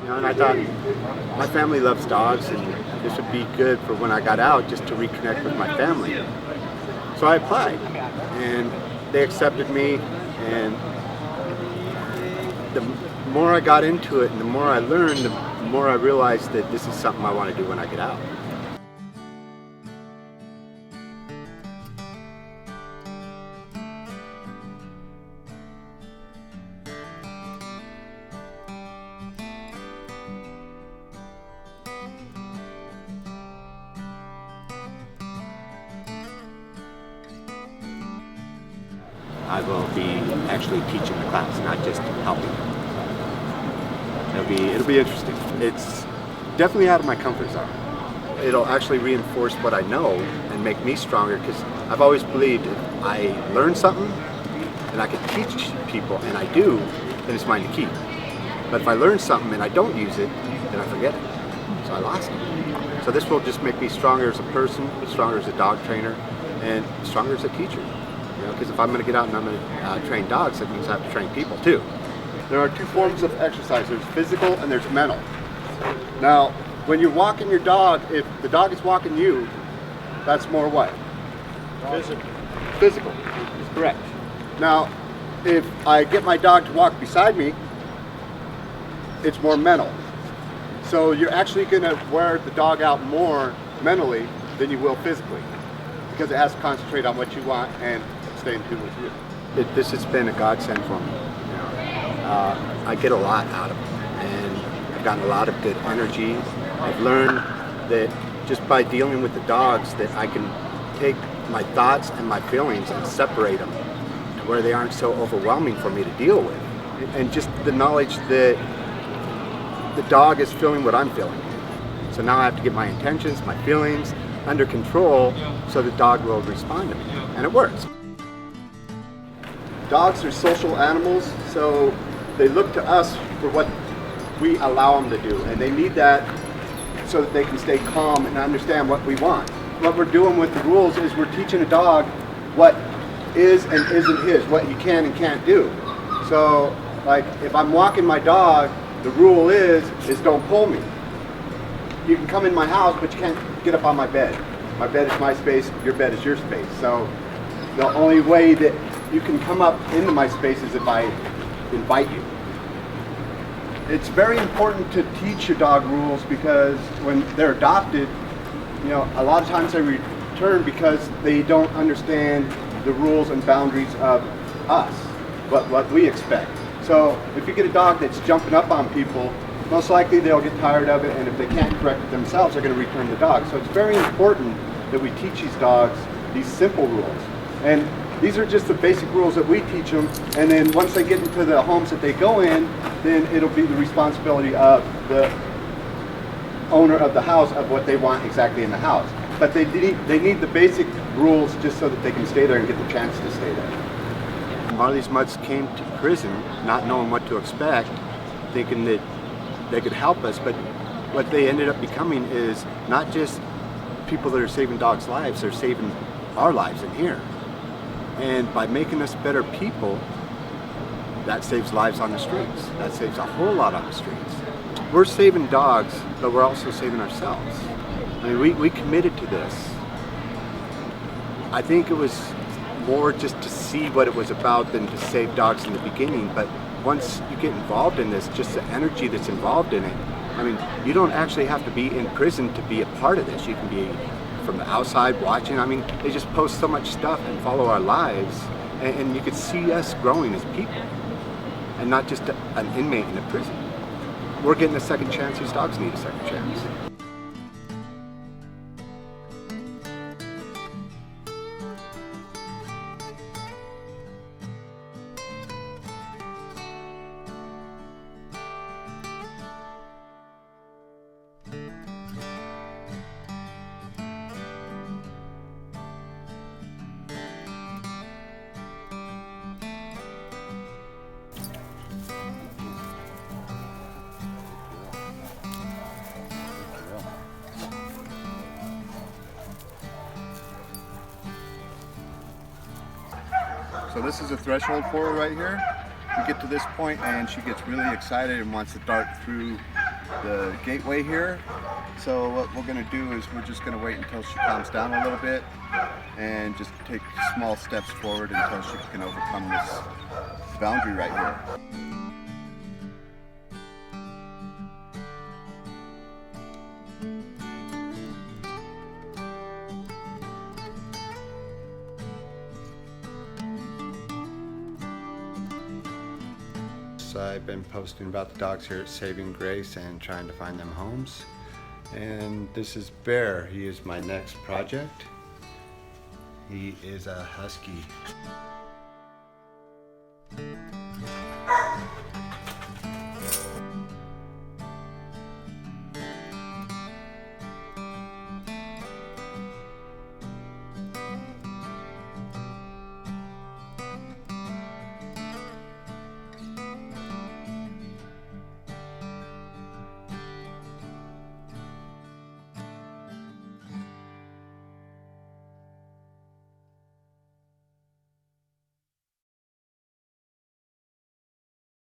And I thought my family loves dogs, and this would be good for when I got out, just to reconnect with my family. So I applied, and they accepted me, and the more I got into it and the more I learned, the more I realized that this is something I want to do when I get out. I will be actually teaching the class, not just helping. It'll be interesting. It's definitely out of my comfort zone. It'll actually reinforce what I know and make me stronger, because I've always believed if I learn something and I can teach people, and I do, then it's mine to keep. But if I learn something and I don't use it, then I forget it. So I lost it. So this will just make me stronger as a person, stronger as a dog trainer, and stronger as a teacher. Because if I'm going to get out and I'm going to train dogs, that means I have to train people too. There are two forms of exercise. There's physical and there's mental. Now, when you're walking your dog, if the dog is walking you, that's more what? Physical. Physical, is correct. Now, if I get my dog to walk beside me, it's more mental. So you're actually going to wear the dog out more mentally than you will physically, because it has to concentrate on what you want and stay in tune with you. This has been a godsend for me. I get a lot out of it, and I've gotten a lot of good energy. I've learned that just by dealing with the dogs, that I can take my thoughts and my feelings and separate them to where they aren't so overwhelming for me to deal with. And just the knowledge that the dog is feeling what I'm feeling. So now I have to get my intentions, my feelings under control so the dog will respond to me, and it works. Dogs are social animals, so they look to us for what we allow them to do, and they need that so that they can stay calm and understand what we want. What we're doing with the rules is we're teaching a dog what is and isn't his, what he can and can't do. So, like, if I'm walking my dog, the rule is don't pull me. You can come in my house, but you can't get up on my bed. My bed is my space, your bed is your space. So the only way that you can come up into my space is if I invite you. It's very important to teach your dog rules, because when they're adopted, a lot of times they return because they don't understand the rules and boundaries of us, what we expect. So if you get a dog that's jumping up on people, most likely they'll get tired of it, and if they can't correct it themselves, they're going to return the dog. So it's very important that we teach these dogs these simple rules. And these are just the basic rules that we teach them, and then once they get into the homes that they go in, then it'll be the responsibility of the owner of the house of what they want exactly in the house. But they need the basic rules just so that they can stay there and get the chance to stay there. A lot of these mutts came to prison not knowing what to expect, thinking that they could help us, but what they ended up becoming is not just people that are saving dogs' lives, they're saving our lives in here. And by making us better people, that saves lives on the streets. That saves a whole lot on the streets. We're saving dogs, but we're also saving ourselves. I mean, we committed to this. I think it was more just to see what it was about than to save dogs in the beginning, but once you get involved in this, just the energy that's involved in it, I mean, you don't actually have to be in prison to be a part of this. You can be from the outside watching. I mean, they just post so much stuff and follow our lives, and you could see us growing as people, and not just an inmate in a prison. We're getting a second chance. These dogs need a second chance. So this is a threshold for her right here. We get to this point and she gets really excited and wants to dart through the gateway here. So what we're going to do is we're just going to wait until she calms down a little bit and just take small steps forward until she can overcome this boundary right here. I've been posting about the dogs here at Saving Grace and trying to find them homes. And this is Bear. He is my next project. He is a husky.